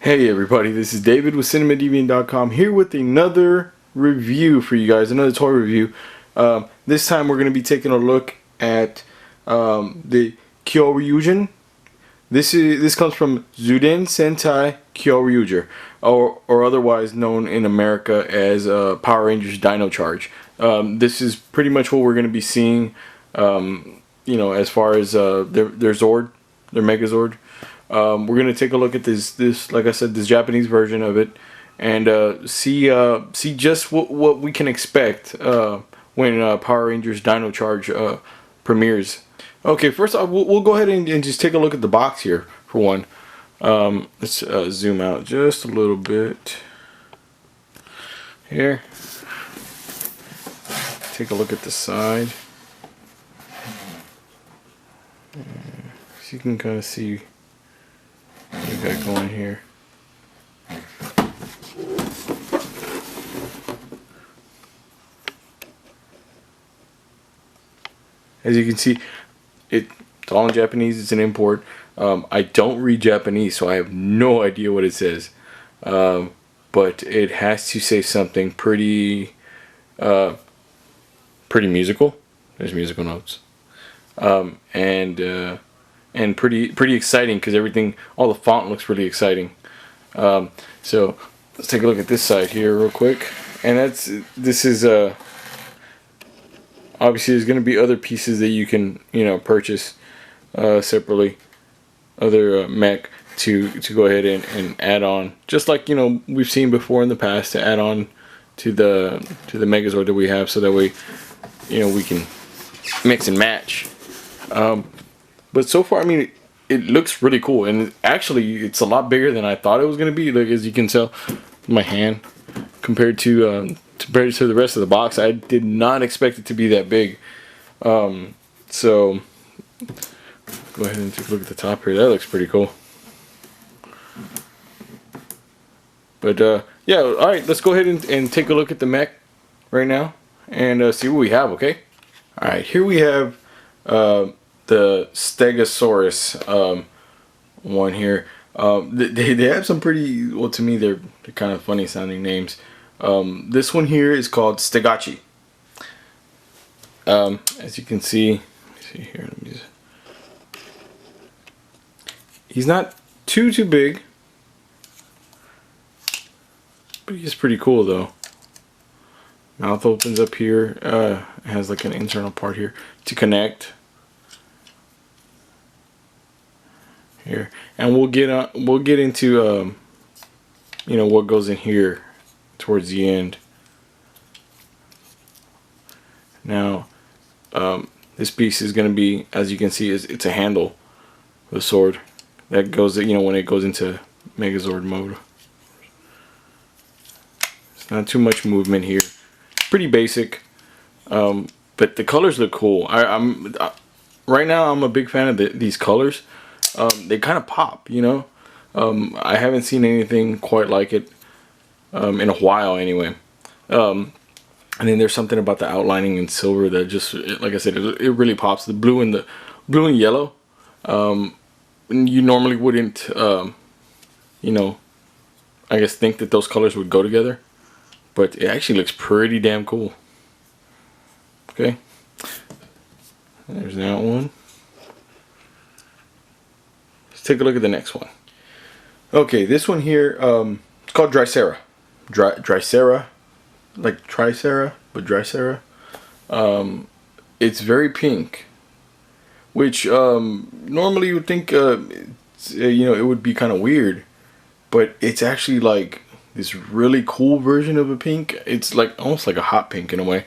Hey everybody, this is David with CinemaDeviant.com here with another review for you guys, another toy review. This time we're going to be taking a look at the Kyoryuzin. This comes from Zyuden Sentai Kyoryuger, or otherwise known in America as Power Rangers Dino Charge. This is pretty much what we're going to be seeing, as far as their Zord, their Megazord. We're going to take a look at this, like I said, this Japanese version of it, and see just what we can expect when Power Rangers Dino Charge premieres. Okay, first off, we'll go ahead and just take a look at the box here, for one. Let's zoom out just a little bit. Here. Take a look at the side. So you can kind of see what we got going here. As you can see, it's all in Japanese. It's an import. I don't read Japanese, so I have no idea what it says. But it has to say something pretty musical. There's musical notes. And pretty exciting, because all the font looks really exciting. So let's take a look at this side here real quick. And this is obviously there's going to be other pieces that you can purchase separately, other mech to go ahead and add on, just like we've seen before in the past, to add on to the Megazord that we have, so that way we can mix and match. But so far, I mean, it looks really cool, and actually, it's a lot bigger than I thought it was going to be. Like, as you can tell, my hand compared to the rest of the box, I did not expect it to be that big. So go ahead and take a look at the top here. That looks pretty cool. But yeah, all right. Let's go ahead and take a look at the mech right now and see what we have. Okay. All right. Here we have the Stegosaurus one here. They have some pretty, well, to me they're kind of funny sounding names. This one here is called Stegachi. As you can see, here, he's not too big, but he's pretty cool though. Mouth opens up here. It has like an internal part here to connect. Here, and we'll get into what goes in here towards the end. Now, this piece is going to be, as you can see, it's a handle for the sword that goes, when it goes into Megazord mode. It's not too much movement here. Pretty basic, but the colors look cool. Right now I'm a big fan of these colors. They kind of pop, I haven't seen anything quite like it in a while anyway. And then there's something about the outlining in silver that just, like I said, it really pops. The blue and yellow, you normally wouldn't, I guess think that those colors would go together, but it actually looks pretty damn cool. Okay, there's that one. Take a look at the next one. Okay, this one here, it's called Drysera. Drysera, like Tricera, but Drysera. It's very pink, which normally you would think it would be kind of weird, but it's actually like this really cool version of a pink. It's like almost like a hot pink in a way,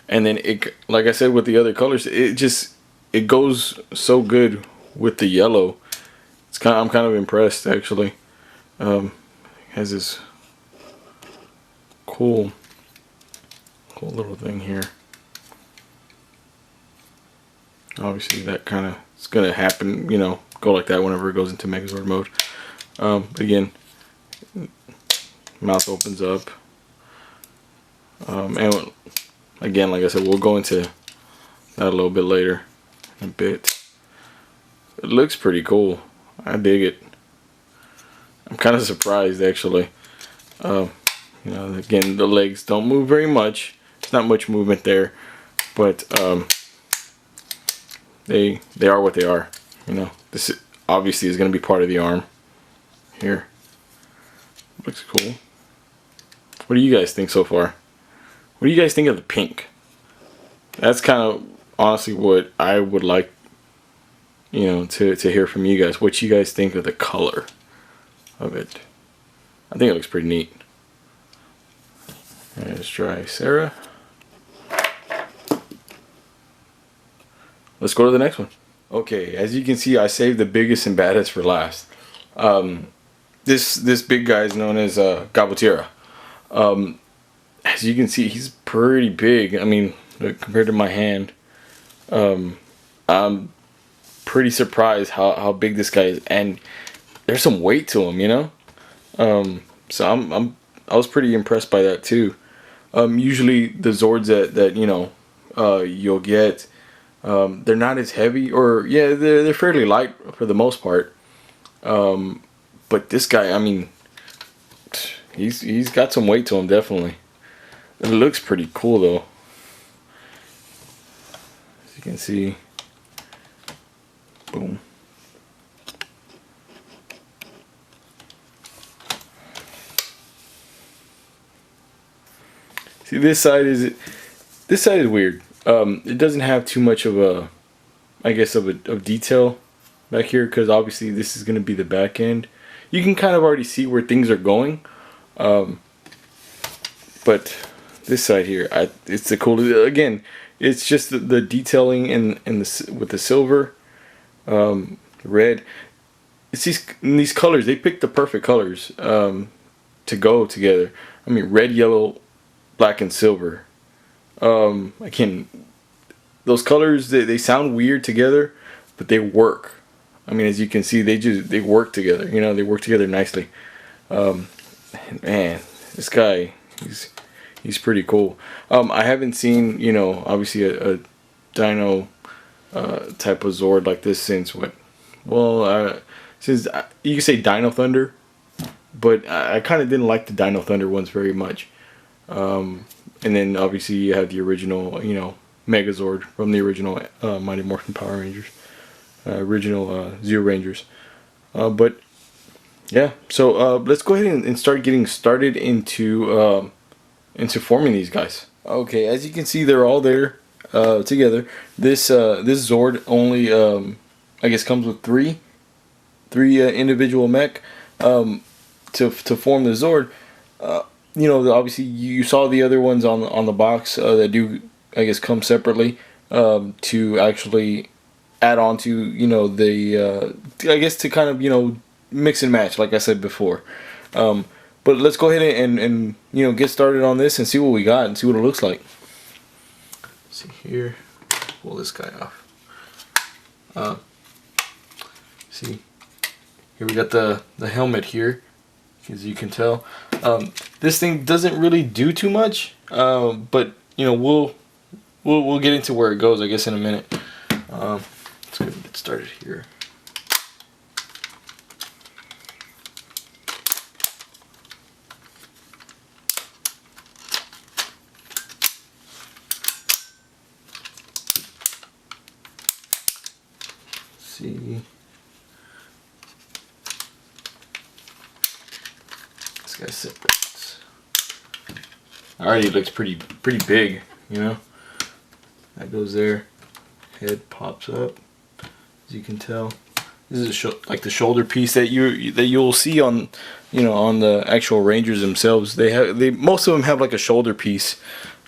and then it, like I said with the other colors, it goes so good with the yellow. I'm kind of impressed, actually. Has this cool little thing here. Obviously, that kind of is gonna happen. Go like that whenever it goes into Megazord mode. But again, mouth opens up. And again, like I said, we'll go into that a little bit later in a bit. It looks pretty cool. I dig it. I'm kind of surprised actually. You know, again, the legs don't move very much. There's not much movement there, but they are what they are. You know, this obviously is going to be part of the arm. Here, looks cool. What do you guys think so far? What do you guys think of the pink? That's kind of honestly what I would like, you know, to hear from you guys. What you guys think of the color of it? I think it looks pretty neat. Let's try Sarah. Let's go to the next one. Okay, as you can see, I saved the biggest and baddest for last. This big guy is known as Gabotira. As you can see, he's pretty big. I mean, compared to my hand, I'm pretty surprised how big this guy is, and there's some weight to him, you know. So I was pretty impressed by that too. Usually the Zords that you know you'll get, they're not as heavy, or yeah, they're fairly light for the most part. But this guy, I mean, he's got some weight to him, definitely. It looks pretty cool though. As you can see, boom. See, this side is weird. It doesn't have too much of a, I guess, of detail back here, because obviously this is going to be the back end. You can kind of already see where things are going, but this side here, it's the coolest. Again, it's just the detailing in with the silver, red. It's these colors. They picked the perfect colors to go together. I mean, red, yellow, black, and silver. Again, those colors, they sound weird together, but they work. I mean, as you can see, they work together. You know, they work together nicely. Man, this guy, he's pretty cool. I haven't seen, you know, obviously a Dino type of Zord like this since what? Well, since you can say Dino Thunder, but I kind of didn't like the Dino Thunder ones very much. And then obviously you have the original, you know, Megazord from the original Mighty Morphin Power Rangers, original Zeo Rangers. But yeah, so let's go ahead and start getting started into forming these guys. Okay, as you can see, they're all there together. This Zord only I guess comes with three individual mech to form the Zord. You know, obviously you saw the other ones on the box that do, I guess, come separately to actually add on to, you know, the I guess to kind of, you know, mix and match, like I said before. But let's go ahead and you know, get started on this and see what we got and see what it looks like. Let's see here, pull this guy off. See, here we got the helmet here, as you can tell. This thing doesn't really do too much, but you know, we'll get into where it goes, I guess, in a minute. Let's go ahead and get started here. See, this guy separates. Already looks pretty big, you know. That goes there. Head pops up, as you can tell. This is like the shoulder piece that you'll see on, you know, on the actual Rangers themselves. Most of them have like a shoulder piece,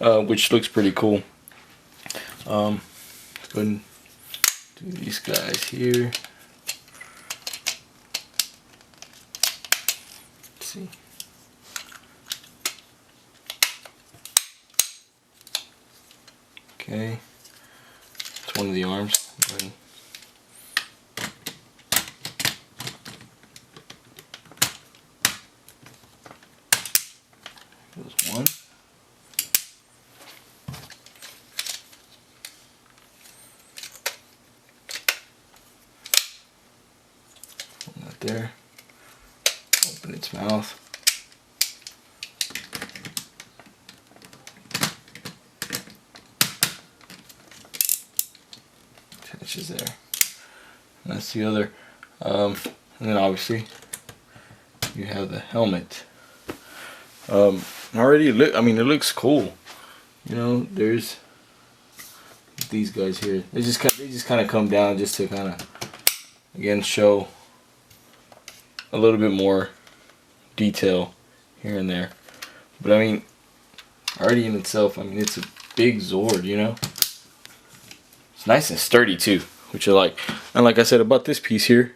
which looks pretty cool. Let's go ahead and do these guys here. Let's see. Okay. It's one of the arms. There's one. Not there. Open its mouth. Attaches there. And that's the other. And then obviously you have the helmet. Already, I mean, it looks cool. You know, there's these guys here. They just kind of come down just to kind of, again, show a little bit more detail here and there. But I mean, already in itself, I mean, it's a big Zord, you know. It's nice and sturdy too, which I like. And like I said about this piece here,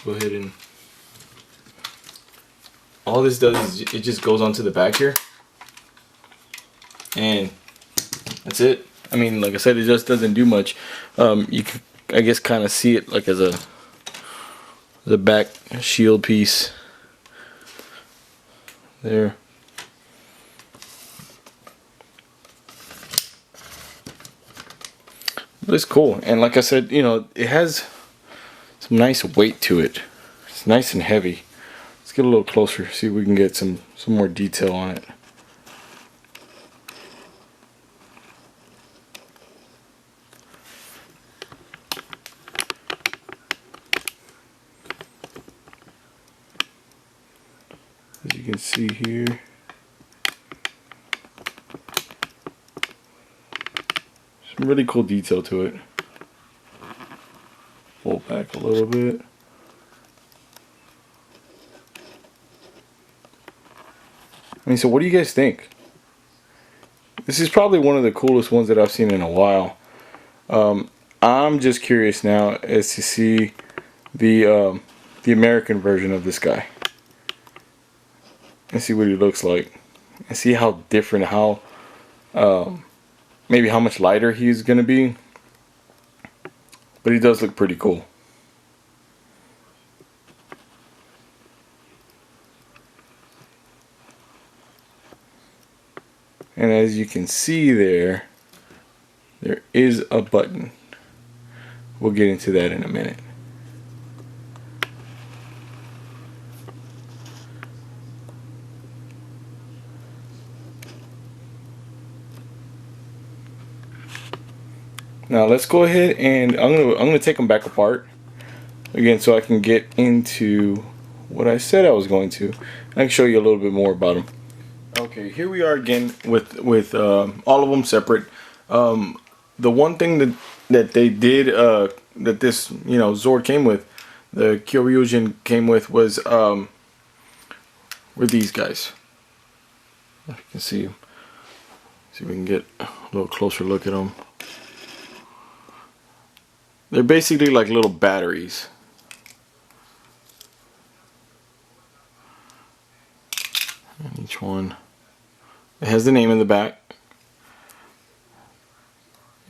go ahead and all this does is it just goes onto the back here, and that's it. I mean, like I said, it just doesn't do much. You can, I guess, kind of see it like as the back shield piece there. But it's cool, and like I said, you know, it has some nice weight to it. It's nice and heavy. Let's get a little closer, see if we can get some more detail on it. As you can see here, some really cool detail to it. Pull back a little bit. I mean, so what do you guys think? This is probably one of the coolest ones that I've seen in a while. I'm just curious now as to see the American version of this guy. And see what he looks like. And see how different, how maybe how much lighter he's going to be. But he does look pretty cool. And as you can see there is a button. We'll get into that in a minute. Now let's go ahead and I'm gonna take them back apart again so I can get into what I said I was going to. I can show you a little bit more about them. Okay, here we are again with all of them separate. The one thing that they did that this, you know, Zord came with, the Kyoryuzin came with, was were these guys. You can see them. See if we can get a little closer look at them. They're basically like little batteries. And each one, it has the name in the back.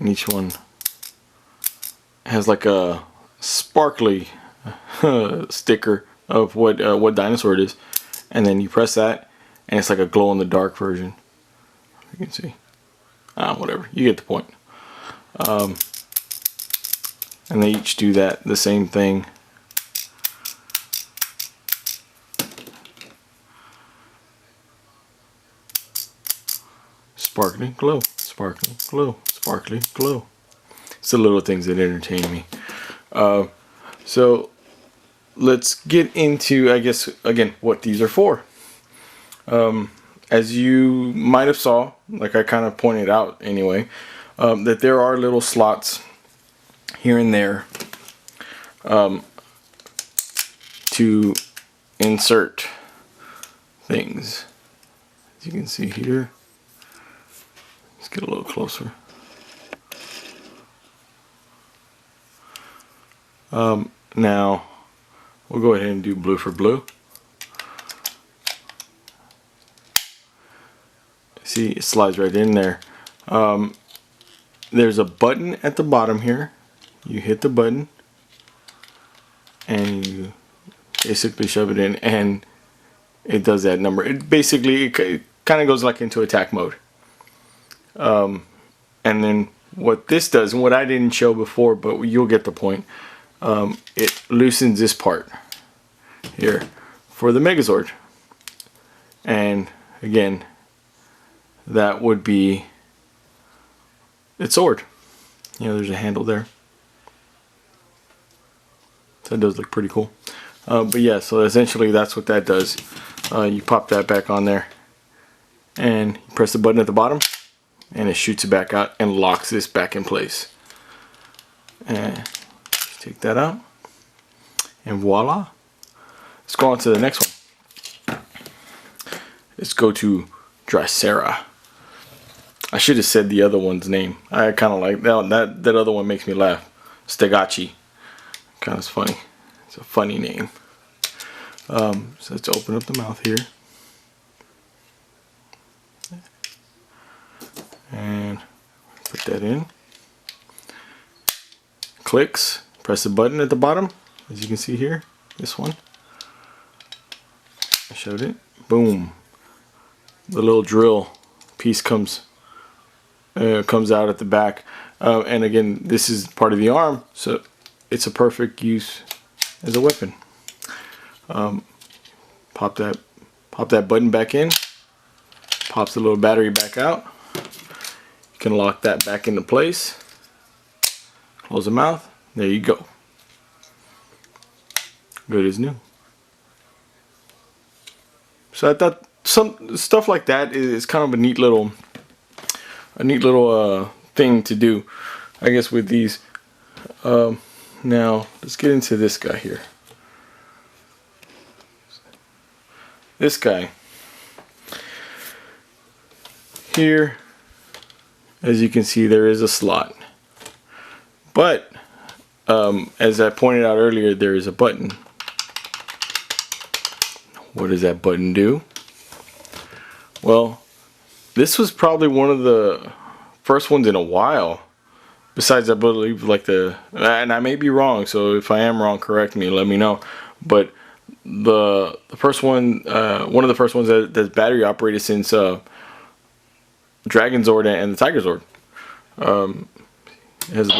And each one has like a sparkly sticker of what dinosaur it is. And then you press that, and it's like a glow in the dark version. You can see. Whatever. You get the point. And they each do that, the same thing. Sparkly glow, sparkly glow, sparkly glow. It's the little things that entertain me. So let's get into, I guess, again, what these are for. As you might have saw, like I kind of pointed out anyway, that there are little slots here and there to insert things. As you can see here, let's get a little closer. Now we'll go ahead and do blue for blue. See, it slides right in there. There's a button at the bottom here. You hit the button and you basically shove it in, and it does that number. It basically kind of goes like into attack mode. And then what this does, and what I didn't show before, but you'll get the point, it loosens this part here. for the Megazord. And again, that would be its sword. You know, there's a handle there. So it does look pretty cool. But yeah, so essentially that's what that does. You pop that back on there, and you press the button at the bottom, and it shoots it back out and locks this back in place. And take that out, and voila. Let's go on to the next one. Let's go to Dracera. I should have said the other one's name. I kind of like that. That other one makes me laugh. Stegachi. Kind of funny. It's a funny name. So let's open up the mouth here. And put that in. Clicks. Press the button at the bottom, as you can see here. This one. I showed it. Boom. The little drill piece comes out at the back. And again, this is part of the arm, so it's a perfect use as a weapon. Pop that button back in. Pops the little battery back out. You can lock that back into place. Close the mouth. There you go. Good as new. So I thought some stuff like that is kind of a neat little thing to do, I guess, with these. Now let's get into this guy here. This guy here, as you can see, there is a slot, but as I pointed out earlier, there is a button. What does that button do? Well, this was probably one of the first ones in a while, besides I believe like and I may be wrong, so if I am wrong, correct me, let me know, but the first one, one of the first ones that's battery operated since Dragon Zord and the Tiger Zord. It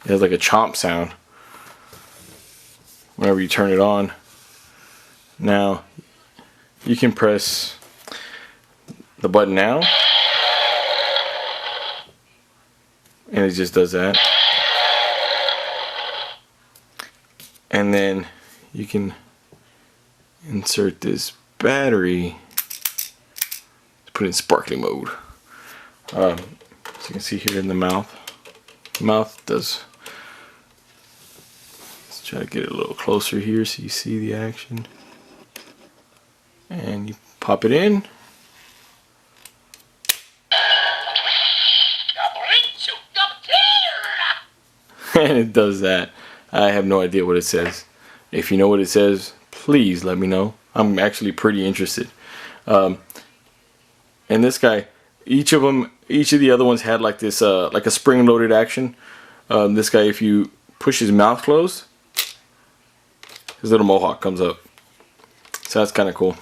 has like a chomp sound whenever you turn it on. Now you can press the button now, and it just does that. And then you can insert this battery to put it in sparkling mode. As you can see here in the mouth does. Let's try to get it a little closer here so you see the action. And you pop it in. And it does that. I have no idea what it says. If you know what it says, please let me know. I'm actually pretty interested. And this guy, each of the other ones had like this, like a spring-loaded action. This guy, if you push his mouth closed, his little mohawk comes up. So that's kind of cool.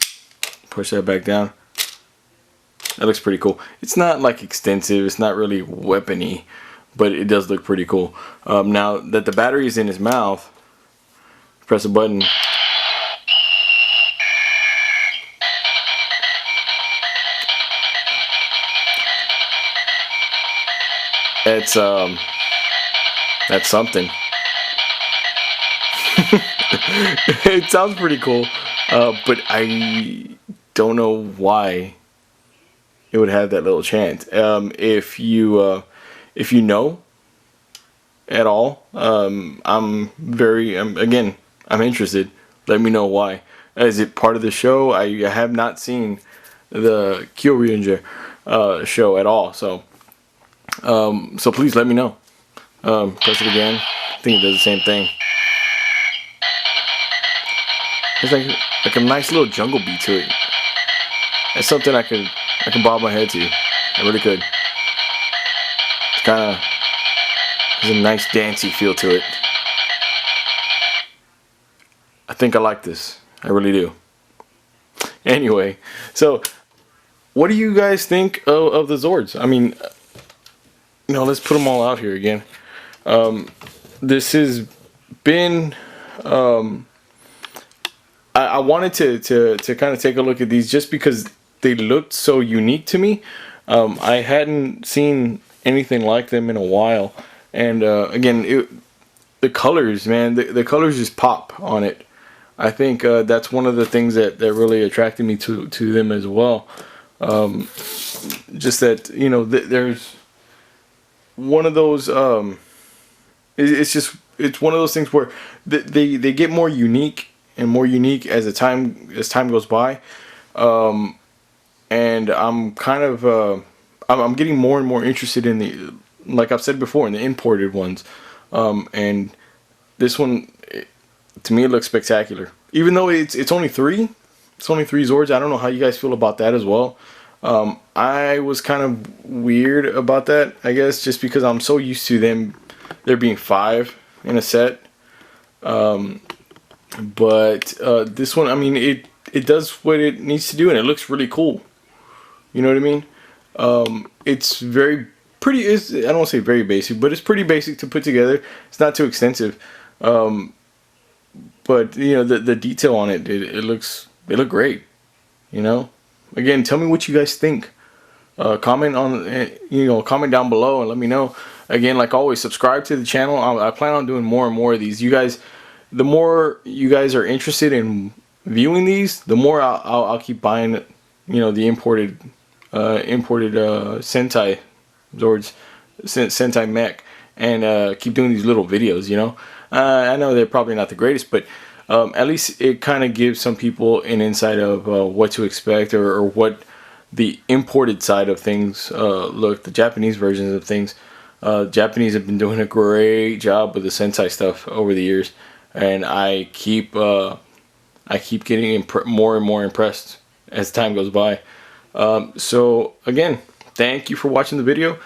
Push that back down. That looks pretty cool. It's not like extensive. It's not really weapony, but it does look pretty cool. Now that the battery is in his mouth, press a button. That's something. It sounds pretty cool, but I don't know why it would have that little chant. If you know at all, I'm interested. Let me know why. Is it part of the show? I have not seen the Kyoryuger show at all, so please let me know. Press it again. I think it does the same thing. It's like a nice little jungle beat to it. It's something I can bob my head to. I really could. It's kind of has a nice dancey feel to it. I think I like this. I really do. Anyway, so what do you guys think of the Zords? I mean, let's put them all out here again. This has been I wanted to kind of take a look at these just because they looked so unique to me. I hadn't seen anything like them in a while, and again, the colors, man, the colors just pop on it. I think that's one of the things that really attracted me to them as well. Just that, you know, there's one of those. It's one of those things where they get more unique and more unique as time goes by, and I'm kind of I'm getting more and more interested in the, like I've said before, in the imported ones, and this one, to me, it looks spectacular. Even though it's only three Zords. I don't know how you guys feel about that as well. I was kind of weird about that, I guess, just because I'm so used to there being 5 in a set. But this one, I mean, it does what it needs to do, and it looks really cool. You know what I mean? It's very pretty. I don't want to say very basic, but it's pretty basic to put together. It's not too extensive. But you know, the detail on it look great. You know, again, tell me what you guys think. Comment comment down below and let me know. Again, like always, subscribe to the channel. I plan on doing more and more of these. You guys, the more you guys are interested in viewing these, the more I'll keep buying, you know, the imported Sentai Zords, Sentai mech, and keep doing these little videos. You know, I know they're probably not the greatest, but at least it kind of gives some people an insight of what to expect or what the imported side of things look, the Japanese versions of things. Japanese have been doing a great job with the Sentai stuff over the years, and I keep getting more and more impressed as time goes by. So again, thank you for watching the video.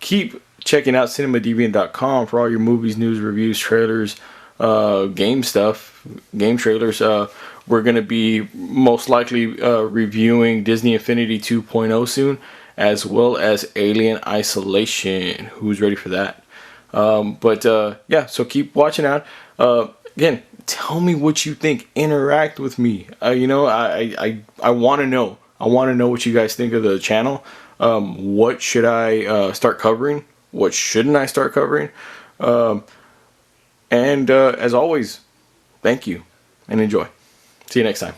Keep checking out cinemadeviant.com for all your movies, news, reviews, trailers, game stuff, game trailers. We're going to be most likely reviewing Disney Infinity 2.0 soon, as well as Alien Isolation. Who's ready for that? Yeah, so keep watching out. Again, tell me what you think. Interact with me. You know, I want to know. I want to know what you guys think of the channel. What should I start covering? What shouldn't I start covering? And as always, thank you and enjoy. See you next time.